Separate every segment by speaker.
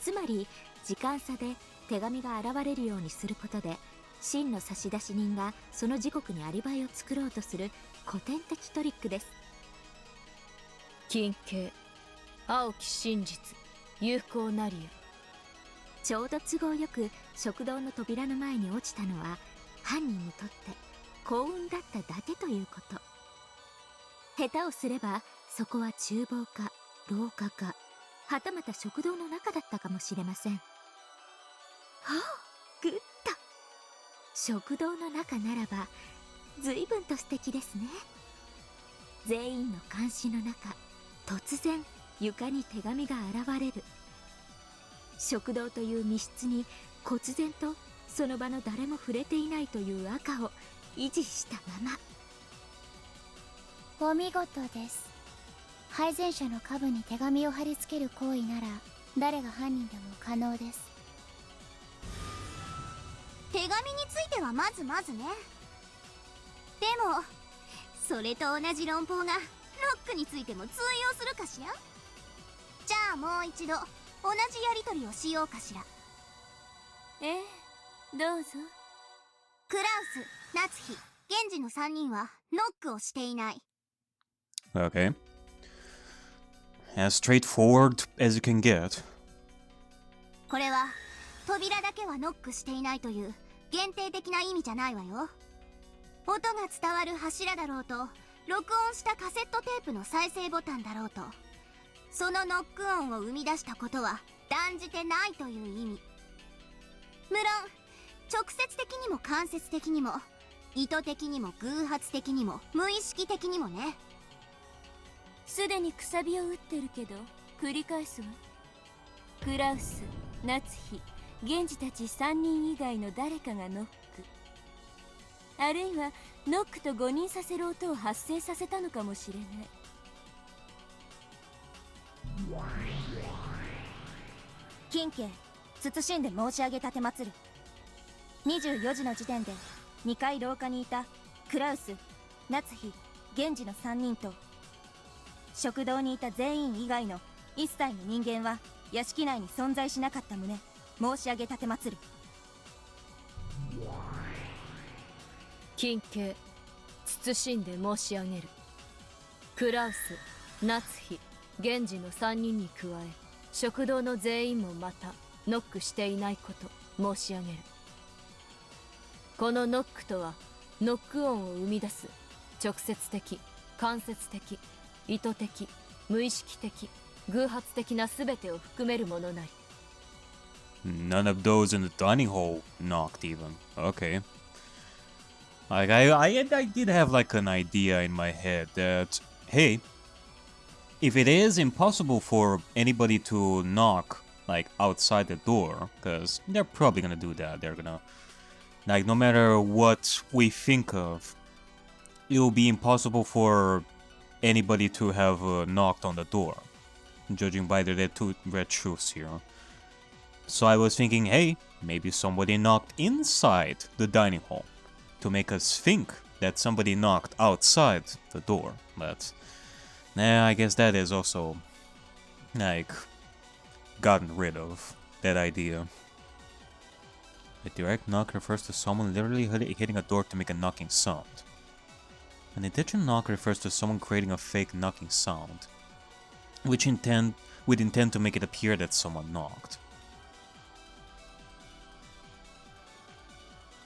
Speaker 1: つまり時間差で手紙が現れるようにすることで、真の差出人がその時刻にアリバイを作ろうとする古典的トリックです。
Speaker 2: 金形、青き真実、有効なりや。
Speaker 1: ちょうど都合よく食堂の扉の前に落ちたのは、犯人にとって幸運だっただけということ。下手をすればそこは厨房か廊下か、はたまた食堂の中だったかもしれません。はあ、グッと。食堂の中ならば随分と素敵ですね。全員の監視の中、突然床に手紙が現れる。食堂という密室に忽然とその場の誰も触れていないという赤を維持したまま。
Speaker 3: お見事です。配膳者の下部に手紙を貼り付ける行為なら誰が犯人でも可能です。
Speaker 4: 手紙についてはまずね。でもそれと同じ論法がノックについても通用するかしら。じゃあもう一度同じやり取りをしようかしら。
Speaker 2: どうぞ。
Speaker 4: クラウス、夏日、源氏の3人はノックをしていない。
Speaker 5: Okay. As straightforward as you can get.
Speaker 4: これは扉だけはノックしていないという限定的な意味じゃないわよ。音が伝わる柱だろうと、録音したカセットテープの再生ボタンだろうと、そのノック音を生み出したことは断じてないという意味。無論直接的にも間接的にも、意図的にも偶発的にも無意識的にもね。
Speaker 2: すでにくさびを打ってるけど繰り返すわ。クラウス、夏日、源氏たち3人以外の誰かがノック、あるいはノックと誤認させる音を発生させたのかもしれない。
Speaker 6: 金家、謹んで申し上げ立てまつる。24時の時点で2階廊下にいたクラウス、夏日、源氏の3人と食堂にいた全員以外の一切の人間は屋敷内に存在しなかった旨申し上げ立てまつる。
Speaker 2: 金形、謹んで申し上げる。クラウス、夏日、源氏の3人に加え、食堂の全員もまたノックしていないこと申し上げる。このノックとは、ノック音を生み出す直接的、間接的、意図的、無意識的、偶発的な全てを含めるものなり。
Speaker 5: None of those in the dining hall knocked even. Okay. I did have like an idea in my head that, hey, if it is impossible for anybody to knock like outside the door, because they're probably gonna do that, they're gonna, like, no matter what we think of, it will be impossible for anybody to have knocked on the door, judging by the two red shoes here. So I was thinking, hey, maybe somebody knocked inside the dining hall to make us think that somebody knocked outside the door. But nah, I guess that is also like gotten rid of that idea. A direct knock refers to someone literally hitting a door to make a knocking sound. An intentional knock refers to someone creating a fake knocking sound, with intent to make it appear that someone knocked.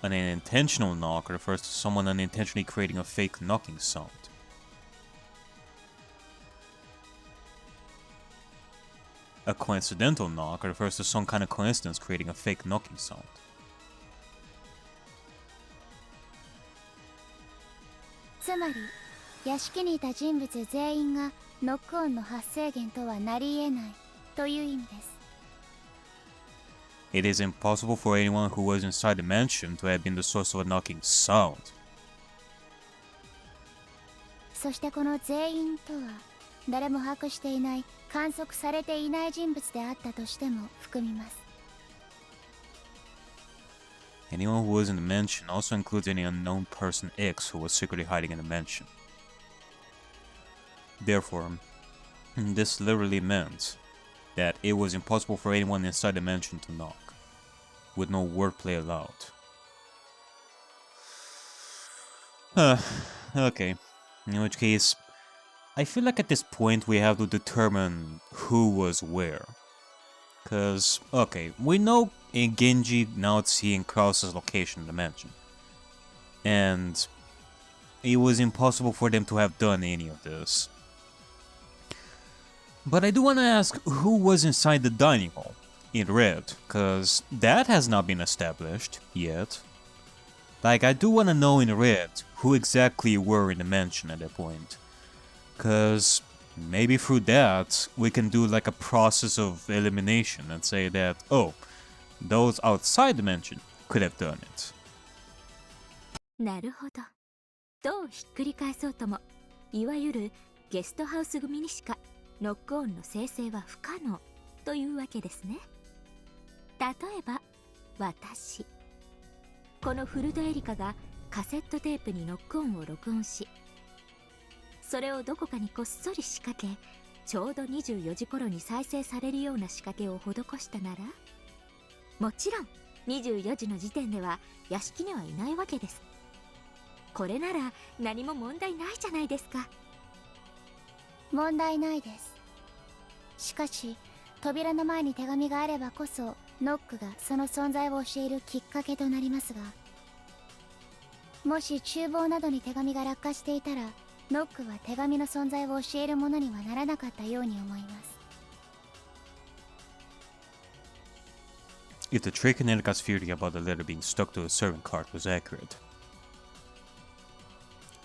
Speaker 5: An unintentional knock refers to someone unintentionally creating a fake knocking sound. A coincidental knock refers to some kind of coincidence creating a fake knocking sound. It is impossible for anyone who was inside the mansion to have been the source of a knocking sound.
Speaker 3: そしてこの全員とは誰も把握していない観測されていない人物であったとしても含みます。
Speaker 5: Anyone who was in the mansion also includes any unknown person X who was secretly hiding in the mansion. Therefore, this literally meant that it was impossible for anyone inside the mansion to knock, with no wordplay allowed. Okay, in which case, I feel like at this point we have to determine who was where. Cause, okay, we know Genji, Naotsu, and Krause's location in the mansion. And it was impossible for them to have done any of this. But I do want to ask who was inside the dining hall in red, cause that has not been established yet. Like, I do want to know in red who exactly were in the mansion at that point. Cause maybe through that we can do like a process of elimination and say that, oh, those outside the mansion could have done it.
Speaker 1: なるほど。どうひっくり返そうとも、いわゆるゲストハウス組にしかノックオンの生成は不可能というわけですね。例えば私、このフルドエリカがカセットテープにノックオンを録音し、それをどこかにこっそり仕掛け、ちょうど24時頃に再生されるような仕掛けを施したなら、もちろん24時の時点では屋敷にはいないわけです。これなら何も問題ないじゃないですか。
Speaker 3: 問題ないです。しかし扉の前に手紙があればこそノックがその存在を教えるきっかけとなりますが、もし厨房などに手紙が落下していたら、ノックは手紙の存在を教えるものにはならなかったように思います。
Speaker 5: If the trick in Erika's theory about the letter being stuck to a serving cart was accurate,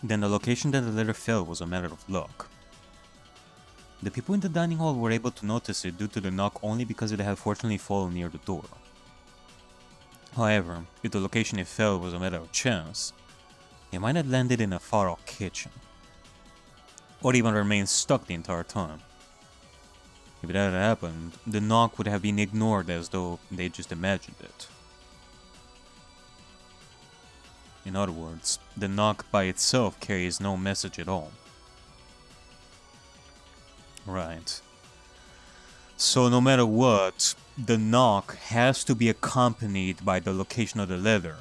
Speaker 5: then the location that the letter fell was a matter of luck. The people in the dining hall were able to notice it due to the knock only because it had fortunately fallen near the door. However, if the location it fell was a matter of chance, it might have landed in a far-off kitchen, or even remained stuck the entire time. If that had happened, the knock would have been ignored as though they just imagined it. In other words, the knock by itself carries no message at all. Right. So no matter what, the knock has to be accompanied by the location of the letter,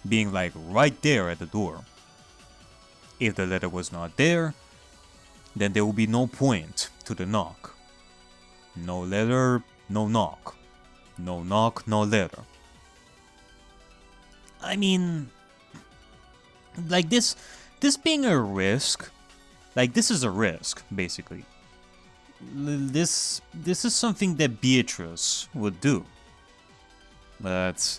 Speaker 5: being like right there at the door. If the letter was not there, then there will be no point to the knock. No letter, no knock. No knock, no letter. I mean, like this being a risk, like this is a risk, basically. This is something that Beatrice would do. But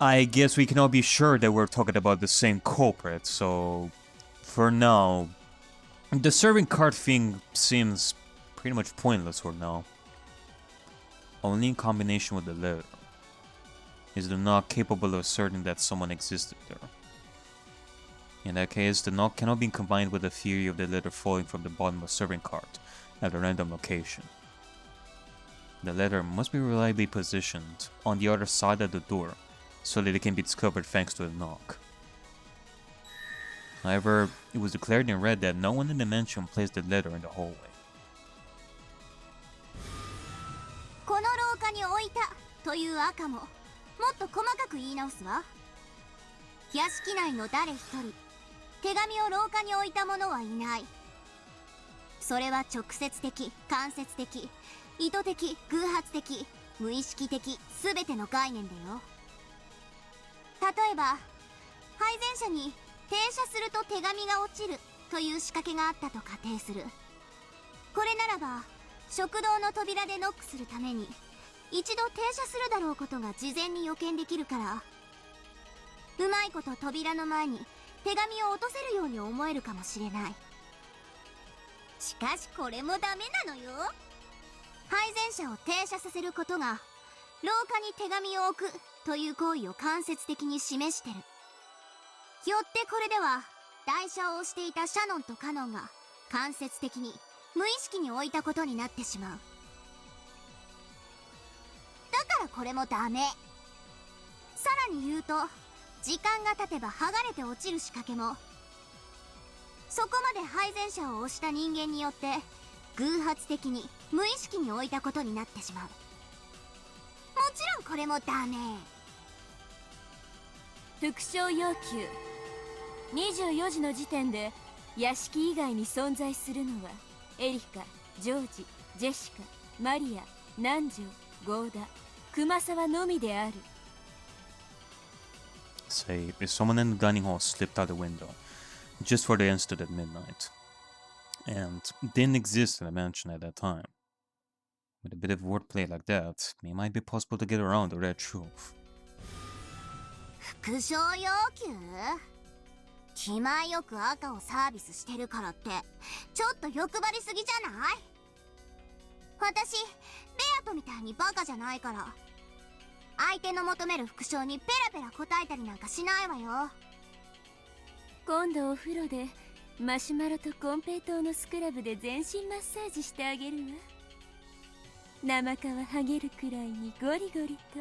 Speaker 5: I guess we can all be sure that we're talking about the same culprit, so for now, the serving cart thing seems pretty much pointless for now. Only in combination with the letter is the knock capable of asserting that someone existed there. In that case, the knock cannot be combined with the theory of the letter falling from the bottom of a serving cart at a random location. The letter must be reliably positioned on the other side of the door so that it can be discovered thanks to the knock. However, it was declared in red that no one in the mansion placed the letter in the hallway.
Speaker 4: この廊下に置いたという赤ももっと細かく言い直すわ。屋敷内の誰一人手紙を廊下に置いた者はいない。それは直接的、間接的、意図的、偶発的、無意識的、全ての概念だよ。例えば配膳車に停車すると手紙が落ちるという仕掛けがあったと仮定する。これならば食堂の扉でノックするために一度停車するだろうことが事前に予見できるから、うまいこと扉の前に手紙を落とせるように思えるかもしれない。しかしこれもダメなのよ。配膳車を停車させることが廊下に手紙を置くという行為を間接的に示してる。よってこれでは台車を押していたシャノンとカノンが間接的に無意識に置いたことになってしまう。だからこれもダメ。さらに言うと時間が経てば剥がれて落ちる仕掛けもそこまで配膳車を押した人間によって偶発的に無意識に置いたことになってしまう。もちろんこれもダメ。
Speaker 2: 副賞要求。24時の時点で屋敷以外に存在するのはエリカ、ジョージ、ジェシカ、マリア、南條、ゴーダ、熊沢のみである。
Speaker 5: Say, if someone in the dining hall slipped out the window just for the instant at midnight and didn't exist in the mansion at that time, with a bit of wordplay like that, it might be possible to get around the red truth.
Speaker 4: 副賞要求？気前よく赤をサービスしてるからってちょっと欲張りすぎじゃない？私ベアトみたいにバカじゃないから相手の求める副賞にペラペラ答えたりなんかしないわよ。
Speaker 2: 今度お風呂でマシュマロとコンペイトーのスクラブで全身マッサージしてあげるわ。生皮はげるくらいにゴリゴリと。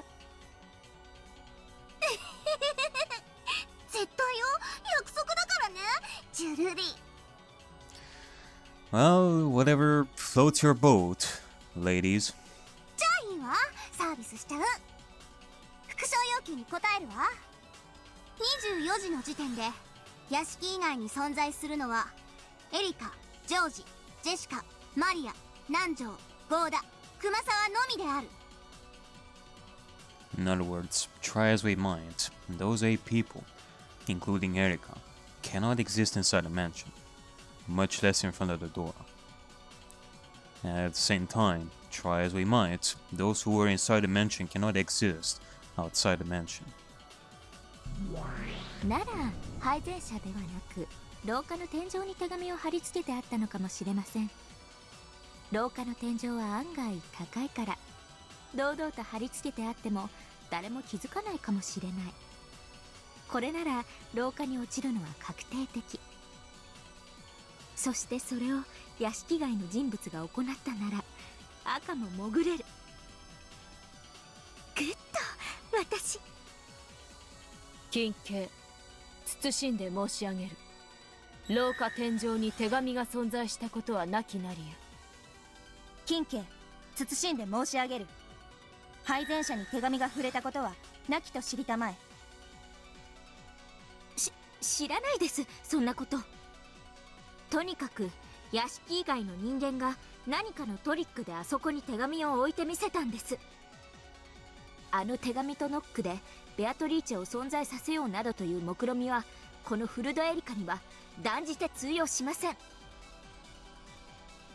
Speaker 4: 絶対よ、約束だからね、ジュルリ。
Speaker 5: Well, whatever floats your boat, ladies.
Speaker 4: じゃあいいわ、サービスしちゃう。副賞要求に答えるわ。24時の時点で屋敷以外に存在するのはエリカ、ジョージ、ジェシカ、マリア、南條、ゴーダ、熊沢のみである。
Speaker 5: In other words, try as we might, those 8 people, including Erika, cannot exist inside the mansion, much less in front of the door. And at the same time, try as we might, those who were inside the mansion cannot exist outside the mansion.
Speaker 1: なら配膳車ではなく廊下の天井に手紙を貼り付けてあったのかもしれません。廊下の天井は案外高いから堂々と貼り付けてあっても誰も気づかないかもしれない。これなら廊下に落ちるのは確定的。そしてそれを屋敷外の人物が行ったなら赤も潜れる。グッと私。
Speaker 2: 金慶、謹んで申し上げる。廊下天井に手紙が存在したことはなきなりや。
Speaker 6: 金慶、謹んで申し上げる。配膳者に手紙が触れたことはなきと知りたまえ。
Speaker 1: 知らないです、そんなこと。とにかく屋敷以外の人間が何かのトリックであそこに手紙を置いてみせたんです。あの手紙とノックでベアトリーチェを存在させようなどという目論見みはこのフルドエリカには断じて通用しません。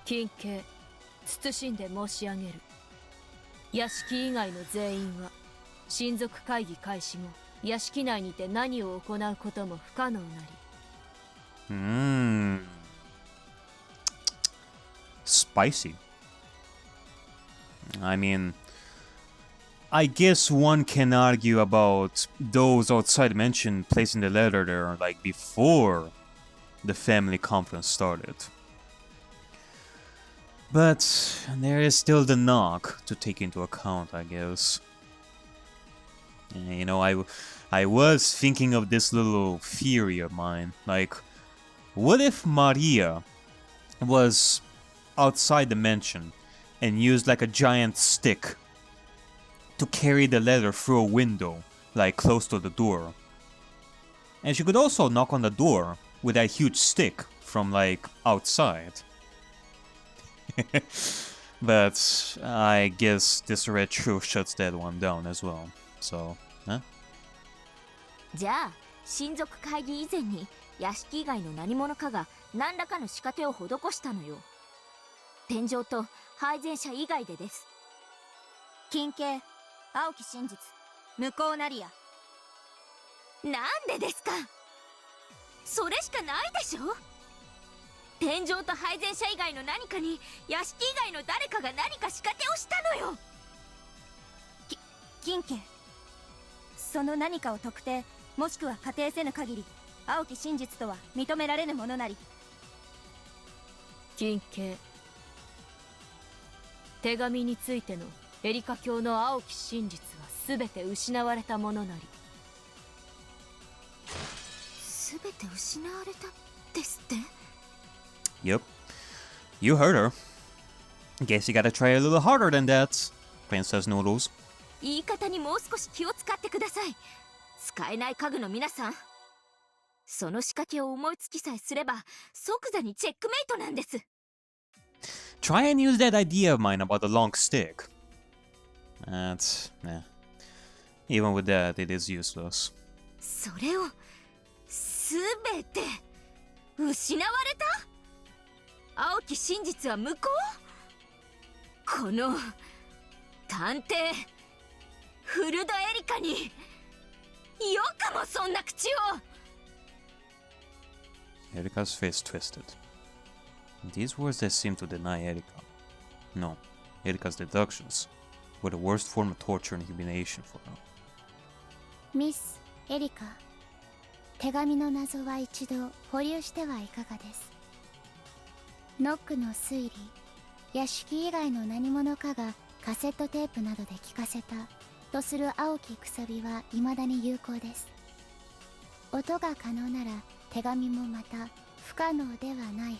Speaker 2: 金慶、謹んで申し上げる。屋敷以外の全員は親族会議開始後屋敷内にて何を行うことも不可能なり。
Speaker 5: Spicy. I mean, I guess one can argue about those outside mentioned placing the letter there like before the family conference started. But there is still the knock to take into account, I guess. You know, I was thinking of this little theory of mine. Like, what if Maria was outside the mansion and used like a giant stick to carry the letter through a window, like close to the door? And she could also knock on the door with that huge stick from like outside. But I guess this red truth shuts that one down as well. So, huh?
Speaker 1: じゃあ親族会議以前に屋敷以外の何者かが何らかの仕掛けを施したのよ。天井と配膳者以外でです。
Speaker 6: 金慶、青き真実、無効なりや。
Speaker 1: なんでですか。それしかないでしょ。天井と配膳者以外の何かに屋敷以外の誰かが何か仕掛けをしたのよ。
Speaker 6: 金慶、その何かを特定もしくは仮定せぬ限り青き真実とは認められぬものなり。
Speaker 2: 金慶、手紙についてのエリカ教の青き真実は全て失われたものなり。
Speaker 1: 全て失われたですって。
Speaker 5: Yep. You heard her. Guess you gotta try a little harder than that, Princess Noodles.
Speaker 1: 言い方にもう少し気を使ってください。使えない家具の皆さん、その仕掛けを思いつきさえすれば即座にチェックメイトなんです。
Speaker 5: Try and use that idea of mine about the long stick. That's... Even with that, it is useless.
Speaker 1: それをすべて失われた？青き真実は無効？この探偵フルドエリカによくもそんな口を。
Speaker 5: Erika's face twisted. These words that seemed to deny Erika. No, Erika's deductions were the worst form of torture and humiliation for her.
Speaker 3: ミス・エリカ、手紙の謎は一度保留してはいかがです。ノックの推理、屋敷以外の何者かがカセットテープなどで聞かせたとする青きくさびは未だに有効です。音が可能なら手紙もまた不可能ではないは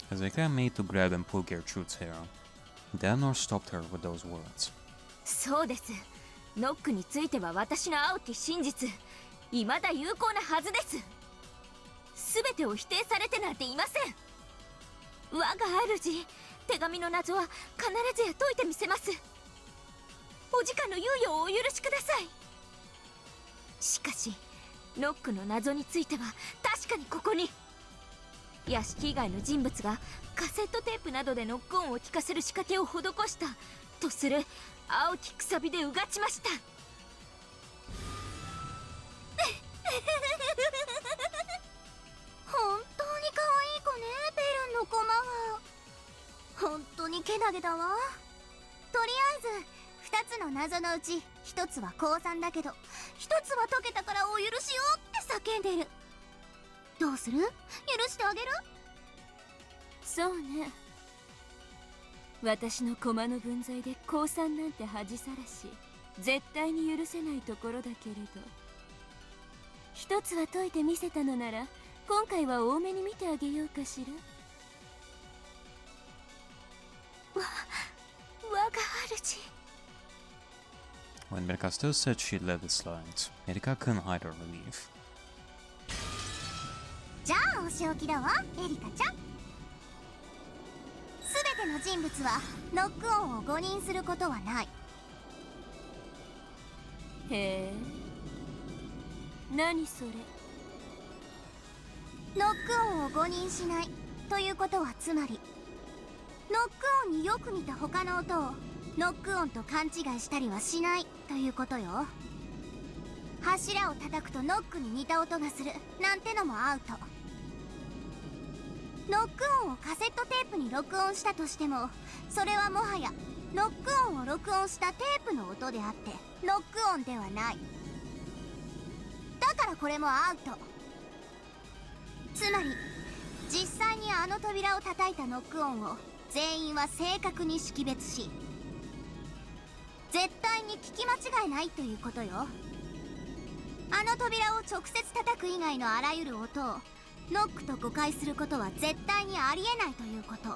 Speaker 3: ず。
Speaker 5: As Erika made to grab and pull Gertrude's hair, Danor stopped her with those words.
Speaker 1: そうです。ノックについては私の青き真実、未だ有効なはずです。すべてを否定されてなんていません。我が主、手紙の謎は必ずや解いてみせます。お時間の猶予をお許しください。しかしノックの謎については確かにここに屋敷以外の人物がカセットテープなどでノック音を聞かせる仕掛けを施したとする青きくさびでうがちました。
Speaker 4: 本当に可愛い子ね、ベルンのコマは。本当にけなげだわ。とりあえず2つの謎のうち1つは降参だけど1つは解けたからお許しをって叫んでる。どうする？許してあげる？
Speaker 2: そうね。私の駒の分際で降参なんて恥さらし、絶対に許せないところだけれど、一つは解いてみせたのなら今回は多めに見てあげようかしら。
Speaker 1: 我が主。
Speaker 5: When Erika still said she'd let it slide, Erika couldn't hide her relief.
Speaker 4: じゃあお仕置きだわ、エリカちゃん。すべての人物はノック音を誤認することはない。
Speaker 2: へえ、何それ。
Speaker 4: ノック音を誤認しないということはつまりノック音によく似た他の音をノック音と勘違いしたりはしないということよ。柱を叩くとノックに似た音がするなんてのもアウト。ノック音をカセットテープに録音したとしてもそれはもはやノック音を録音したテープの音であってノック音ではない。だからこれもアウト。つまり実際にあの扉を叩いたノック音を全員は正確に識別し絶対に聞き間違いないということよ。あの扉を直接叩く以外のあらゆる音をノックと誤解することは絶対にありえないということ。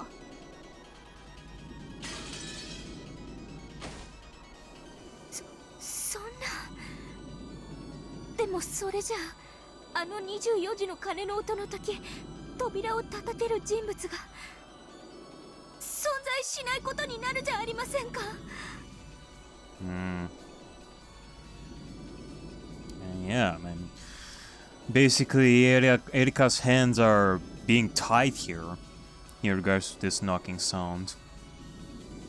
Speaker 1: そんな。でもそれじゃあの24時の鐘の音の時扉を叩ける人物が存在しないことになるじゃありませんか。
Speaker 5: Yeah, I mean, basically Erika's hands are being tied here in regards to this knocking sound.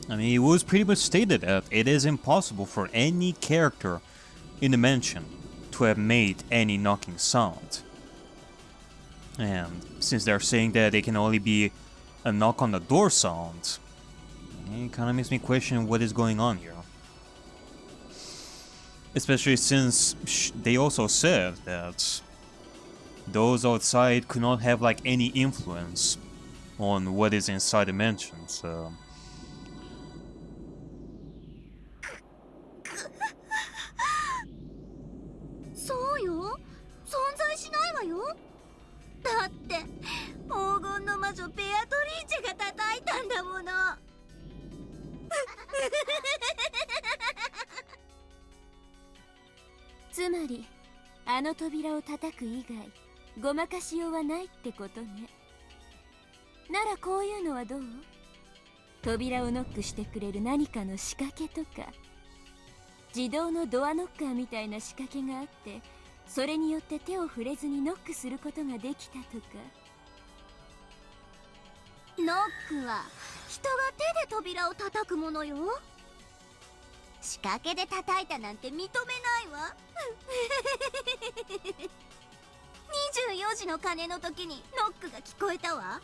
Speaker 5: I mean, it was pretty much stated that it is impossible for any character in the mansion to have made any knocking sound. And since they're saying that it can only be a knock on the door sound, it kind of makes me question what is going on here. Especially since they also said that those outside could not have like any influence on what is inside the mansion, so...
Speaker 4: そうよ、存在しないわよ。だって黄金の魔女ベアトリーチェが叩
Speaker 1: あの扉を叩く以外ごまかしようはないってことね。ならこういうのはどう？扉をノックしてくれる何かの仕掛けとか、自動のドアノッカーみたいな仕掛けがあって、それによって手を触れずにノックすることができたとか。
Speaker 4: ノックは人が手で扉を叩くものよ。仕掛けで叩いたなんて認めないわ。24時の鐘の時にノックが聞こえたわ。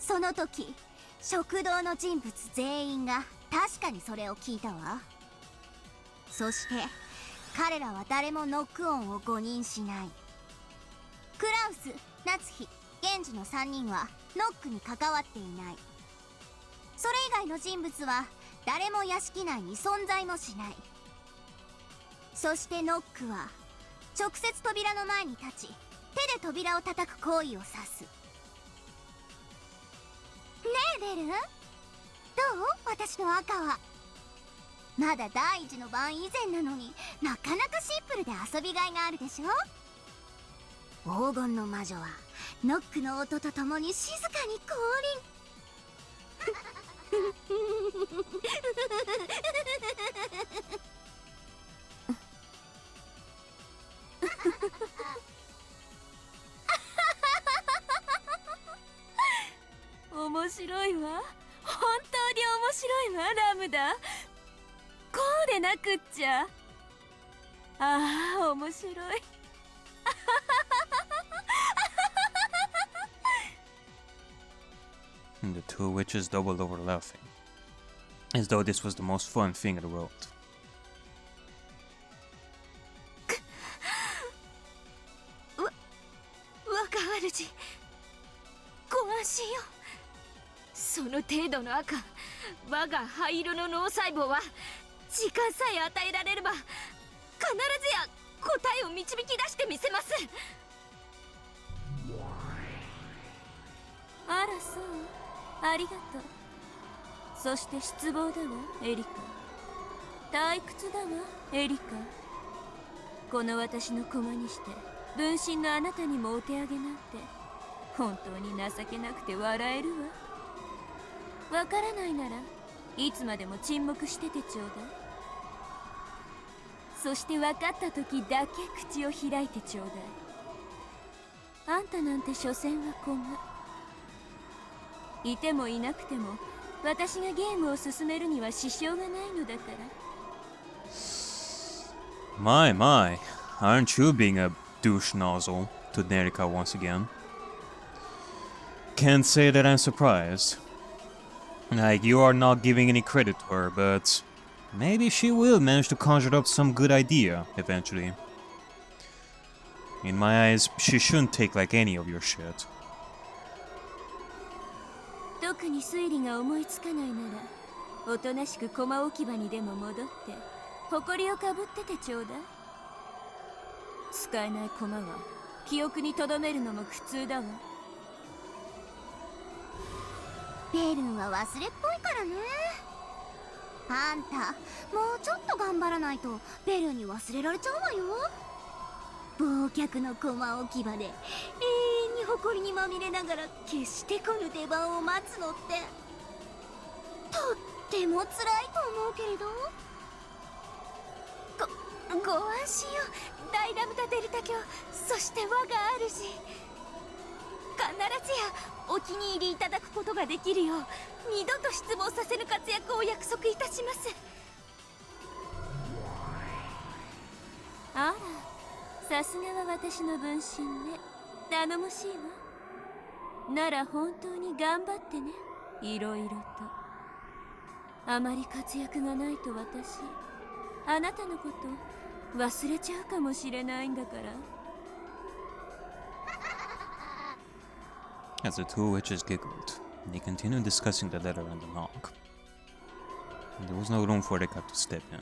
Speaker 4: その時食堂の人物全員が確かにそれを聞いたわ。そして彼らは誰もノック音を誤認しない。クラウス、夏日、源氏の3人はノックに関わっていない。それ以外の人物は誰も屋敷内に存在もしない。そしてノックは直接扉の前に立ち、手で扉を叩く行為を指す。ねえベル、どう？私の赤は。まだ第一の番以前なのになかなかシンプルで遊びがいがあるでしょ。黄金の魔女はノックの音とともに静かに降
Speaker 1: 臨。面白いわ、本当に面白いわラムダ。こうでなくっちゃ。ああ面白い。
Speaker 5: The two witches doubled over laughing, as though this was the most fun thing in the world.
Speaker 1: 若主、ご安心よ。その程度の赤、我が灰色の脳細胞は時間さえ与えられれば必ずや答えを導き出してみせます。あらそう、ありがとう。そして失望だわエリカ、退屈だわエリカ。この私の駒にして分身のあなたにもお手上げなんて本当に情けなくて笑えるわ。わからないならいつまでも沈黙しててちょうだい。そして分かった時だけ口を開いてちょうだい。あんたなんて所詮は駒。いてもいなくても私がゲームを進めるには支障がないのだから。
Speaker 5: My, aren't you being a douche nozzle to Erika once again? Can't say that I'm surprised. Like, you are not giving any credit to her, but maybe she will manage to conjure up some good idea eventually. In my eyes, she shouldn't take like any of your shit.
Speaker 1: 特に推理が思いつかないならおとなしく駒置き場にでも戻って埃をかぶっててちょうだい。使えない駒は記憶に留めるのも苦痛だわ。
Speaker 4: ベルンは忘れっぽいからね。あんたもうちょっと頑張らないとベルンに忘れられちゃうわよ。忘却の駒置き場で永遠に埃にまみれながら決して来ぬ出番を待つのってとっても辛いと思うけれど。
Speaker 1: ご安心よダイラムダデルタ卿、そして我が主。必ずやお気に入りいただくことができるよう二度と失望させぬ活躍を約束いたします。あら、さすがは私の分身ね。頼もしいわ。なら本当に頑張ってね。いろいろとあまり活躍がないと私あなたのこと忘れちゃうかもしれないんだから。
Speaker 5: As the two witches giggled, they continued discussing the letter and the knock. There was no room for Erika to step in.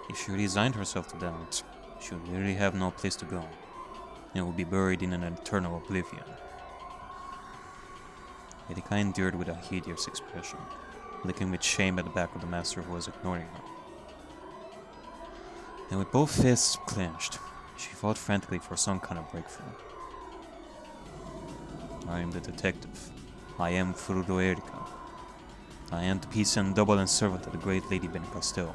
Speaker 5: If she resigned herself to that, she would literally have no place to go, and would be buried in an eternal oblivion. Erika endured with a hideous expression, looking with shame at the back of the master who was ignoring her. and with both fists clenched, she fought frantically for some kind of breakthrough. I am the detective. I am Furudo Erika. I am the peace and double and servant of the great Lady Benicastel.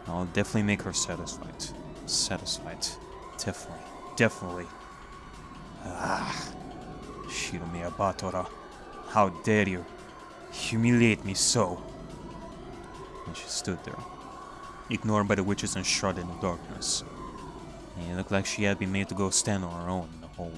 Speaker 5: I'll definitely make her satisfied. Satisfied. Definitely. Ah. Shiromiya Batora. How dare you humiliate me so? And she stood there, ignored by the witches and shrouded in the darkness. And it looked like she had been made to go stand on her own in the hallway.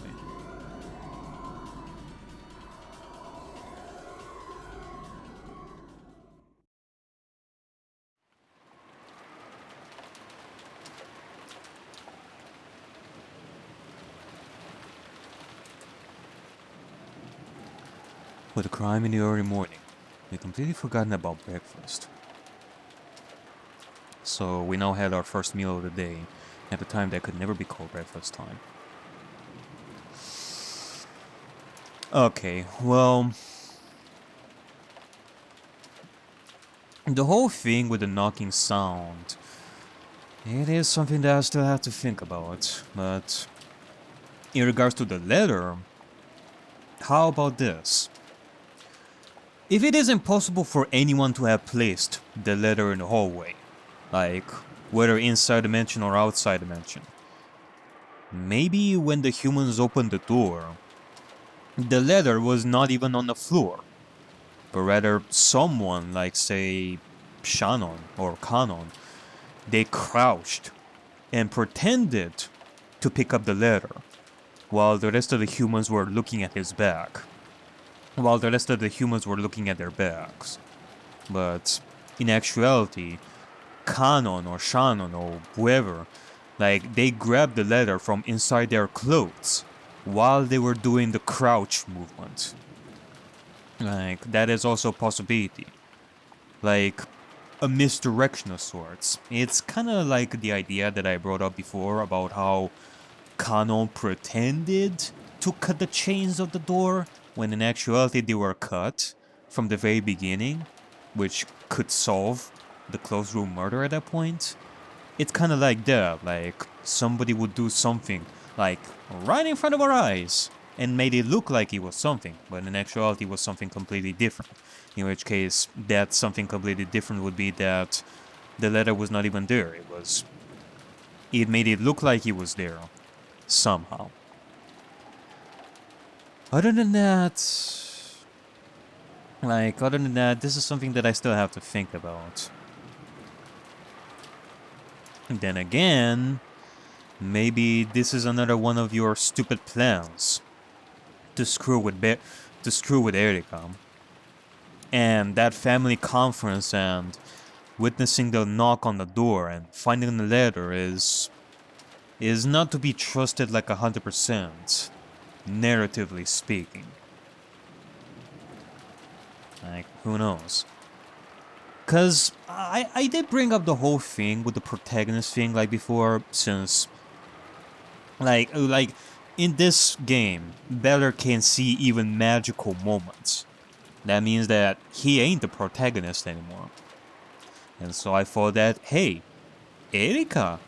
Speaker 5: With a crime in the early morning, we completely forgotten about breakfast. So we now had our first meal of the day, at a time that could never be called breakfast time. Okay, well, the whole thing with the knocking sound, it is something that I still have to think about, but in regards to the letter, how about this? If it is impossible for anyone to have placed the letter in the hallway, like whether inside dimension or outside dimension, maybe when the humans opened the door, the letter was not even on the floor, but rather someone like say Shannon or Kanon, they crouched and pretended to pick up the letter while the rest of the humans were looking at his back. While the rest of the humans were looking at their backs. But in actuality, Kanon or Shannon or whoever, like they grabbed the letter from inside their clothes while they were doing the crouch movement. Like that is also a possibility. Like a misdirection of sorts. It's kind of like the idea that I brought up before about how Kanon pretended to cut the chains of the door when in actuality they were cut from the very beginning, which could solve the closed room murder at that point. It's kind of like that, like somebody would do something like right in front of our eyes and made it look like it was something, but in actuality it was something completely different. In which case, that something completely different would be that the letter was not even there. It made it look like it was there somehow. Other than that, this is something that I still have to think about. And then again, maybe this is another one of your stupid plans to screw with Erika. And that family conference and witnessing the knock on the door and finding the letter is not to be trusted like 100%. Narratively speaking. Like, who knows? Cause I did bring up the whole thing with the protagonist thing like before, since like in this game, Beller can see even magical moments. That means that he ain't the protagonist anymore. And so I thought that, hey, Erika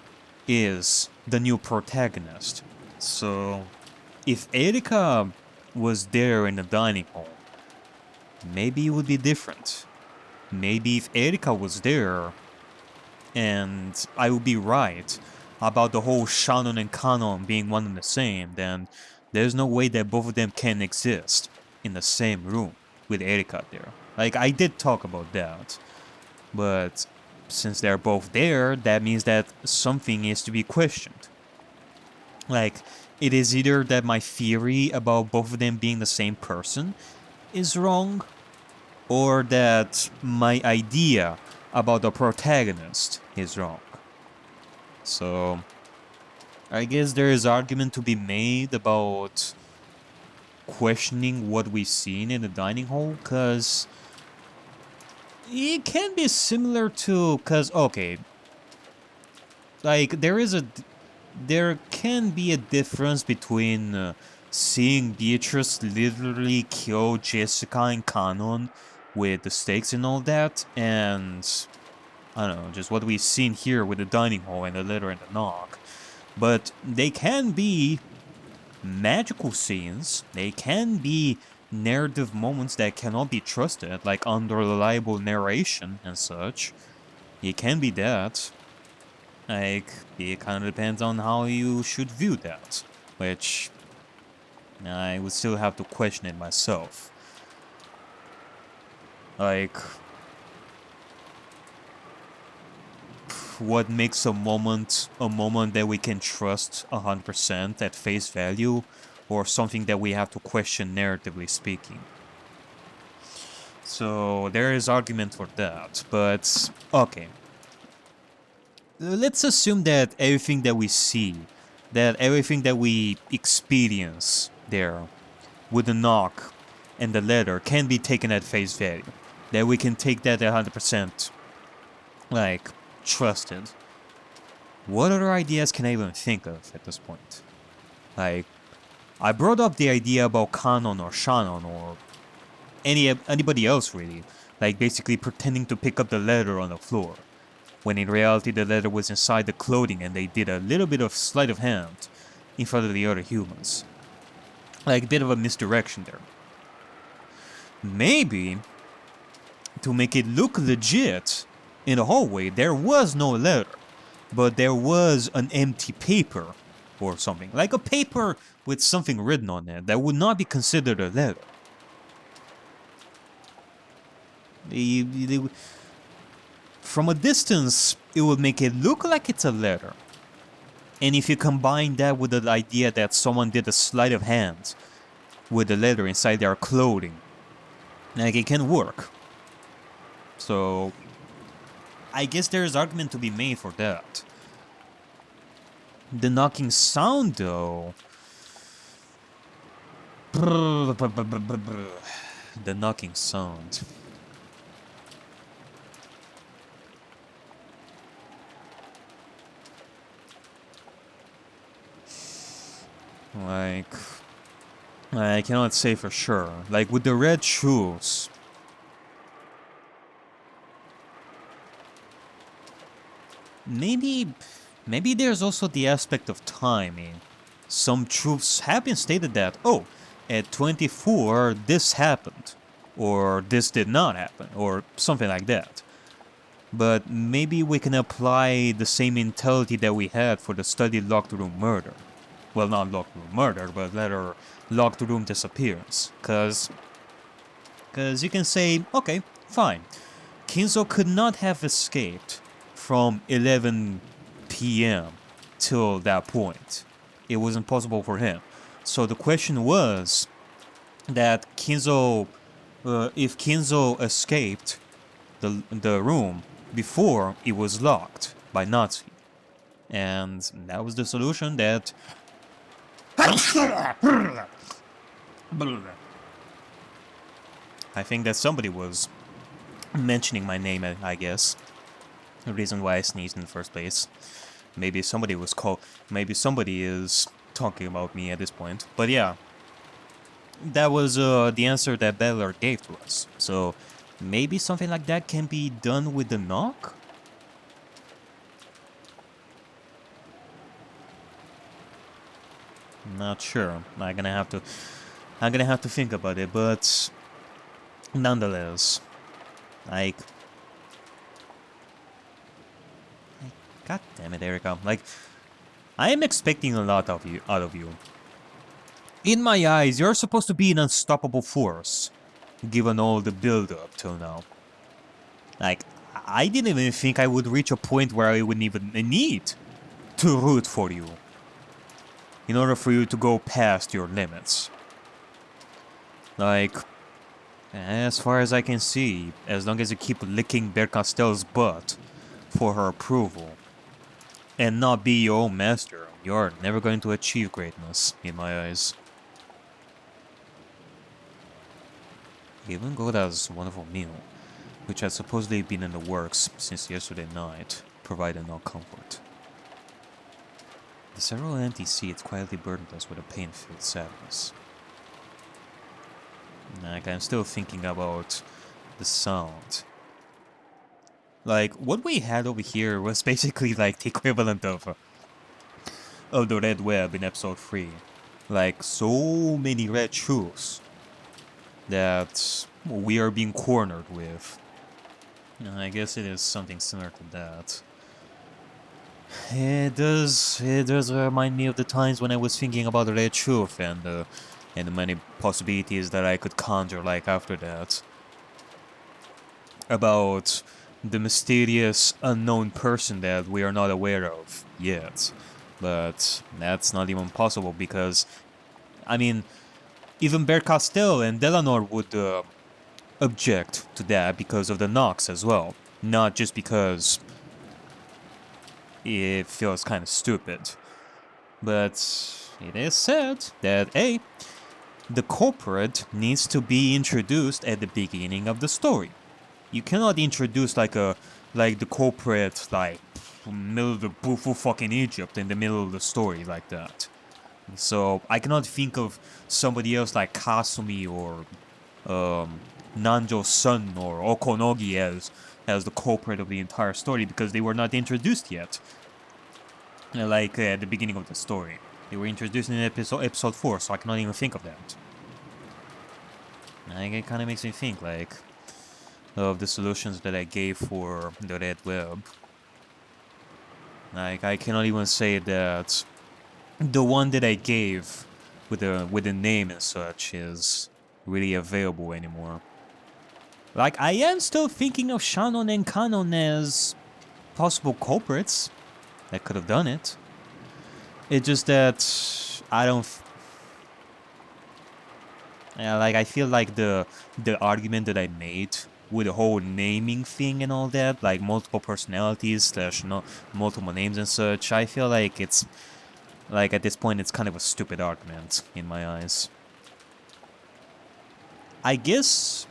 Speaker 5: is the new protagonist. So if Erika was there in the dining hall, maybe it would be different. Maybe if Erika was there, and I would be right about the whole Shannon and Kanon being one and the same, then there's no way that both of them can exist in the same room with Erika there. Like, I did talk about that. But since they're both there, that means that something is to be questioned. Like, it is either that my theory about both of them being the same person is wrong, or that my idea about the protagonist is wrong. So, I guess there is argument to be made about questioning what we've seen in the dining hall, because it can be similar to, okay, like there can be a difference between seeing Beatrice literally kill Jessica and Kanon with the stakes and all that, and I don't know, just what we've seen here with the dining hall and the letter and the knock. But they can be magical scenes. They can be narrative moments that cannot be trusted, like unreliable narration and such. It can be that. Like, it kind of depends on how you should view that, which I would still have to question it myself. Like, what makes a moment that we can trust 100% at face value, or something that we have to question narratively speaking? So there is argument for that, but okay. Let's assume that everything that we see, that everything that we experience there with the knock and the letter can be taken at face value. That we can take that 100% like trusted. What other ideas can I even think of at this point? Like, I brought up the idea about Kanon or Shannon or anybody else really, like basically pretending to pick up the letter on the floor, when in reality the letter was inside the clothing and they did a little bit of sleight of hand in front of the other humans. Like a bit of a misdirection there. Maybe, to make it look legit, in the hallway there was no letter, but there was an empty paper or something. Like a paper with something written on it that would not be considered a letter. From a distance, it would make it look like it's a letter. And if you combine that with the idea that someone did a sleight of hand with the letter inside their clothing, like, it can work. So I guess there's argument to be made for that. The knocking sound, though. The knocking sound. Like, I cannot say for sure. Like, with the red shoes, maybe there's also the aspect of timing. Some truths have been stated that, oh, at 24 this happened, or this did not happen, or something like that. But maybe we can apply the same mentality that we had for the study locked room murder. Well, not locked room murder, but rather locked room disappearance. Cause you can say, okay, fine. Kinzo could not have escaped from 11 p.m. till that point. It was impossible for him. So the question was that Kinzo, if Kinzo escaped the room before it was locked by Natsuki. And that was the solution that... I think that somebody was mentioning my name, I guess. The reason why I sneezed in the first place. Maybe somebody is talking about me at this point. But yeah, that was the answer that Beller gave to us. So maybe something like that can be done with the knock? Not sure. I'm gonna have to think about it, but nonetheless, like, God damn it, Erika. Like, I am expecting a lot out of you. In my eyes, you're supposed to be an unstoppable force, given all the build-up till now. Like, I didn't even think I would reach a point where I wouldn't even need to root for you, in order for you to go past your limits. Like, as far as I can see, as long as you keep licking Bercastell's butt for her approval, and not be your own master, you're never going to achieve greatness, in my eyes. Even Goda's wonderful meal, which had supposedly been in the works since yesterday night, provided no comfort. The several empty seats quietly burdened us with a pain-filled sadness. Like, I'm still thinking about the sound. like, what we had over here was basically like the equivalent of the red web in episode 3. Like, so many red shoes that we are being cornered with. I guess it is something similar to that. It does remind me of the times when I was thinking about the red truth and the many possibilities that I could conjure like after that. About the mysterious unknown person that we are not aware of yet. But that's not even possible because, I mean, even Bear Castell and Delanor would object to that because of the knocks as well. Not just because it feels kind of stupid. But it is said that, A, the culprit needs to be introduced at the beginning of the story. You cannot introduce like the culprit like middle of the bufu fucking Egypt in the middle of the story like that. So I cannot think of somebody else like Kasumi or Nanjo's son or Okonogi as the culprit of the entire story because they were not introduced yet. Like at the beginning of the story. They were introduced in episode 4, so I cannot even think of that. Like, it kind of makes me think like of the solutions that I gave for the red web. Like, I cannot even say that the one that I gave with the name and such is really available anymore. Like, I am still thinking of Shannon and Kanon as possible culprits that could have done it. It's just that I don't. Like, I feel like the argument that I made with the whole naming thing and all that, like multiple personalities / multiple names and such, I feel like it's like at this point it's kind of a stupid argument in my eyes. I guess.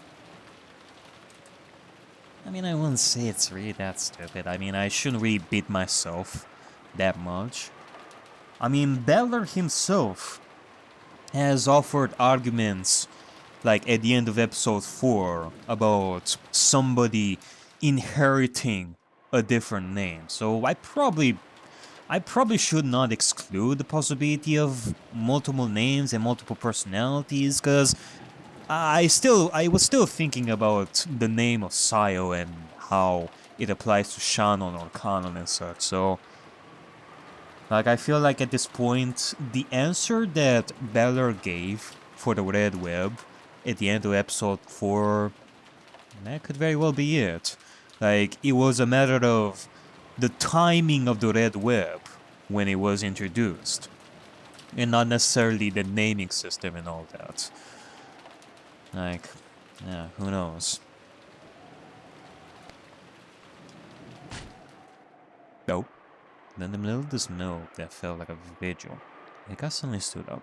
Speaker 5: I mean, I wouldn't say it's really that stupid. I mean, I shouldn't really beat myself that much. I mean, Beller himself has offered arguments, like at the end of episode 4, about somebody inheriting a different name. So I probably should not exclude the possibility of multiple names and multiple personalities, because I was still thinking about the name of Sayo and how it applies to Shannon or Kanon and such, so like I feel like at this point the answer that Beller gave for the red web at the end of episode 4, that could very well be it. Like, it was a matter of the timing of the red web when it was introduced, and not necessarily the naming system and all that. Like, yeah, who knows? Nope. Then in the middle of this milk that felt like a vigil, Erika suddenly stood up.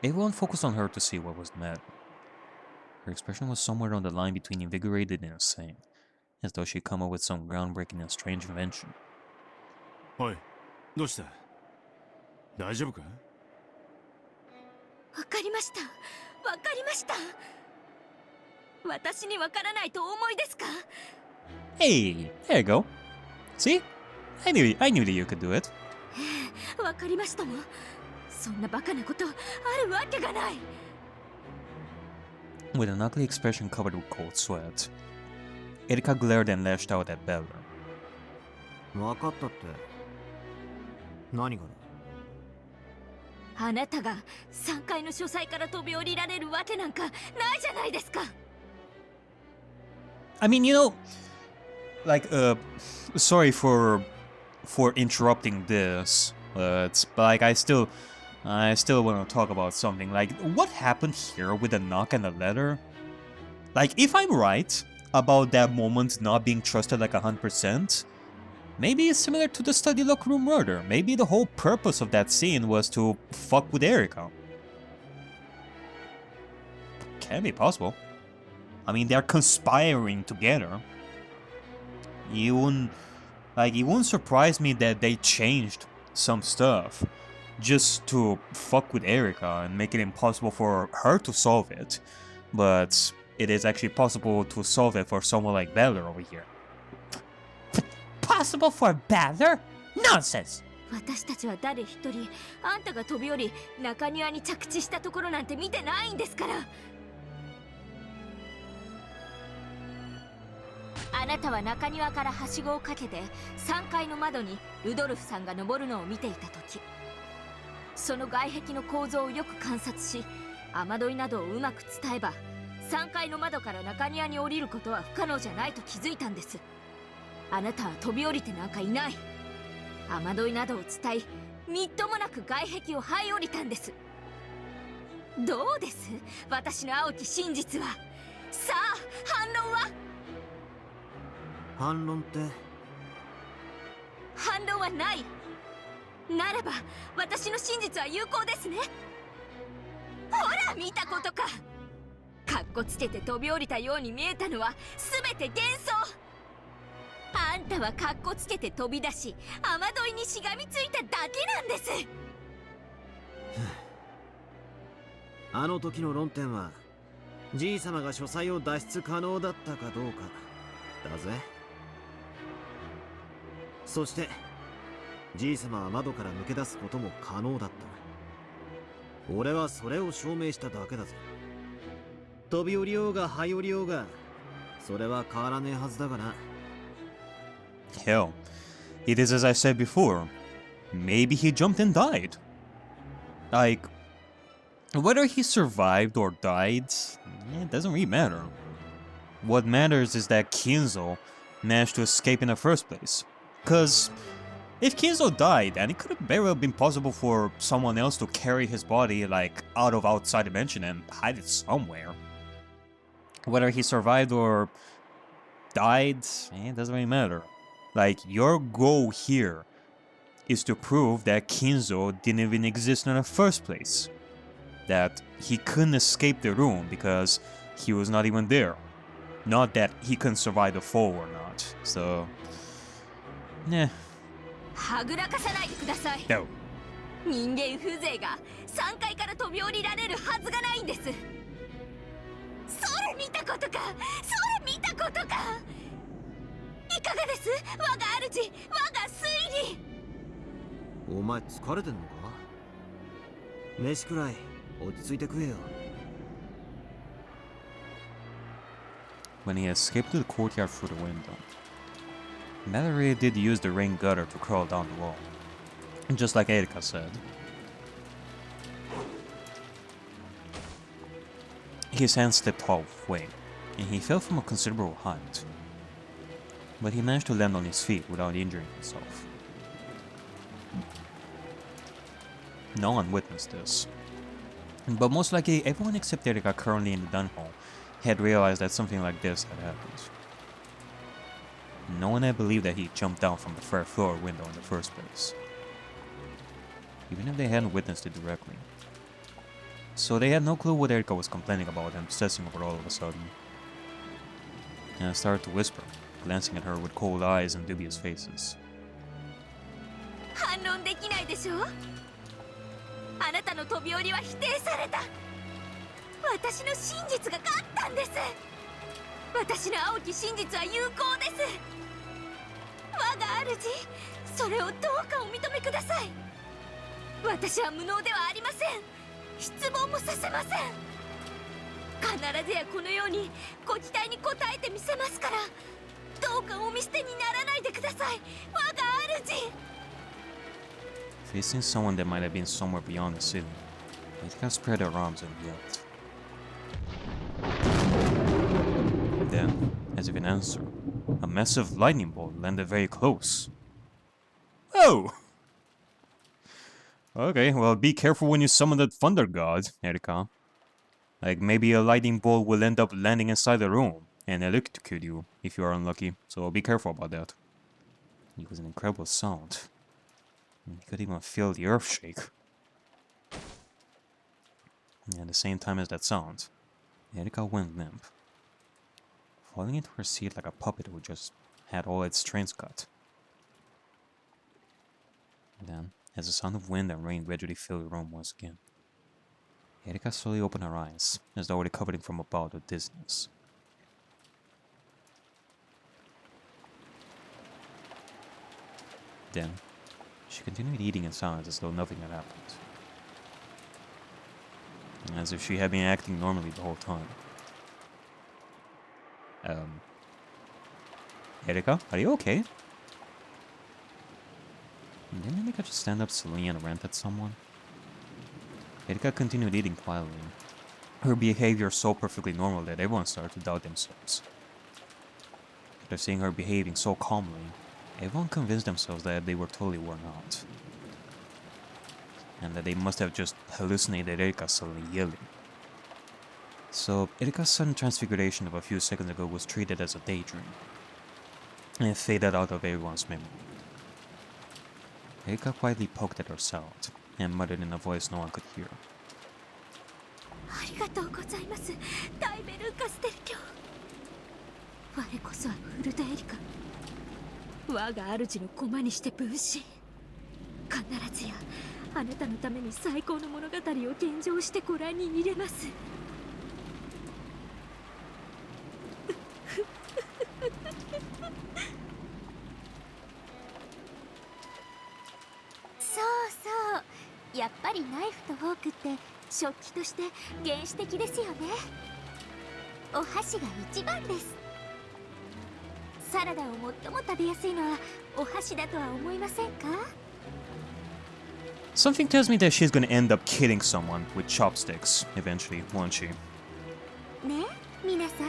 Speaker 5: Everyone focused on her to see what was the matter. Her expression was somewhere on the line between invigorated and insane, as though she'd come up with some groundbreaking and strange invention.
Speaker 7: Oi, どうした? 大丈夫か?
Speaker 1: わかりました。わかりました。私にわからないとお思いですか?
Speaker 5: Hey, there you go. See? I knew that you could do it.
Speaker 1: わかりましたも。そんなバカなことあるわけがない。
Speaker 5: With an ugly expression covered with cold sweat, Erika glared and lashed out at Beller.
Speaker 7: わかったって何がだ?
Speaker 1: あなたが3階の書斎から飛び降りられるわけなんかないじゃないですか。
Speaker 5: I mean, you know, like, sorry for interrupting this, but like I still want to talk about something. Like, what happened here with the knock and the letter? Like, if I'm right about that moment not being trusted like 100%, maybe it's similar to the study locker room murder. Maybe the whole purpose of that scene was to fuck with Erika. Can be possible. I mean, they're conspiring together. It wouldn't surprise me that they changed some stuff just to fuck with Erika and make it impossible for her to solve it. But it is actually possible to solve it for someone like Balor over here.
Speaker 8: Possible for Balor? Nonsense!
Speaker 1: 私たちは誰一人あんたが飛び降り中庭に着地したところなんて見てないんですから。あなたは中庭からはしごをかけて3階の窓にルドルフさんが登るのを見ていた時、その外壁の構造をよく観察し、雨どいなどをうまく伝えば3階の窓から中庭に降りることは不可能じゃないと気づいたんです。あなたは飛び降りてなんかいない。雨どいなどを伝え、みっともなく外壁を這い降りたんです。どうです、私の青き真実は。さあ、反論は？
Speaker 7: 反論って？
Speaker 1: 反論はない。ならば私の真実は有効ですね。ほら見たことか。かっこつけて飛び降りたように見えたのは全て幻想。あんたはかっこつけて飛び出し雨どいにしがみついただけなんです。
Speaker 7: あの時の論点はじい様が書斎を脱出可能だったかどうかだぜ。そしてじい様は窓から抜け出すことも可能だった。俺はそれを証明しただけだぜ。飛び降りようが這い降りようがそれは変わらねえはずだがな。
Speaker 5: Hell, it is as I said before. Maybe he jumped and died. Like, whether he survived or died, it doesn't really matter. What matters is that Kinzo managed to escape in the first place. Cause if Kinzo died, then it could have very well been possible for someone else to carry his body, like, out of outside dimension and hide it somewhere. Whether he survived or died, it doesn't really matter. Like, your goal here is to prove that Kinzo didn't even exist in the first place. That he couldn't escape the room because he was not even there. Not that he couldn't survive the fall or not. So, yeah.
Speaker 1: はぐらかさないでください。
Speaker 5: No.
Speaker 1: 人間風情が3階から飛び降りられるはずがないんです。それ見たことか。それ見たことか。いかがです、我が主、我が推理。
Speaker 7: お前疲れてんのか？飯くらい落ち着いて食えよ。
Speaker 5: When he escaped to the courtyard through the window, Mallory did use the rain gutter to crawl down the wall, just like Erika said. His hand slipped halfway, and he fell from a considerable height. But he managed to land on his feet without injuring himself. No one witnessed this. But most likely, everyone except Erika currently in the dunhole had realized that something like this had happened. No one had believed that he jumped down from the third floor window in the first place, even if they hadn't witnessed it directly. So they had no clue what Erika was complaining about and obsessing over all of a sudden. And I started to whisper, glancing at her with cold eyes and dubious faces.
Speaker 1: 反論できないでしょ。あなたの飛び降りは否定された。私の真実が勝ったんです。私の青き真実は有効です。我が主、それをどうかお認めください。私は無能ではありません。失望もさせません。必ずやこのようにご期待に応えてみせますから、どうかお見捨てにならないでください。我が主。
Speaker 5: Facing someone that might have been somewhere beyond the city, Erika spread her arms and yelled. Then, as if in answer, a massive lightning bolt landed very close. Oh! Okay, well, be careful when you summon the thunder god, Erika. Like, maybe a lightning bolt will end up landing inside the room and electrocute you if you are unlucky, so be careful about that. It was an incredible sound. You could even feel the earth shake. And at the same time as that sound, Erika went limp, falling into her seat like a puppet who just had all its strings cut. Then, as the sound of wind and rain gradually filled the room once again, Erika slowly opened her eyes, as though recovering from a bout of dizziness. Then, she continued eating in silence as though nothing had happened. As if she had been acting normally the whole time. Erika, are you okay? Didn't Erika just stand up suddenly and rant at someone? Erika continued eating quietly. Her behavior so perfectly normal that everyone started to doubt themselves. After seeing her behaving so calmly, everyone convinced themselves that they were totally worn out. And that they must have just hallucinated Erika suddenly yelling. So, Erika's sudden transfiguration of a few seconds ago was treated as a daydream. And it faded out of everyone's memory. Erika quietly poked at her salad, and muttered in a voice no one could hear.
Speaker 1: ありがとうございます。ダイベルカステル卿。我こそはフルタエリカ。我が主の駒にして分身。必ずやあなたのために最高の物語を献上してご覧に入れます。
Speaker 4: そうそう、やっぱりナイフとフォークって食器として原始的ですよね。お箸が一番です。サラダを最も食べやすいのはお箸だとは思いませんか？
Speaker 5: Something tells me that she's gonna end up killing someone with chopsticks eventually, won't she?
Speaker 4: ね、皆さん。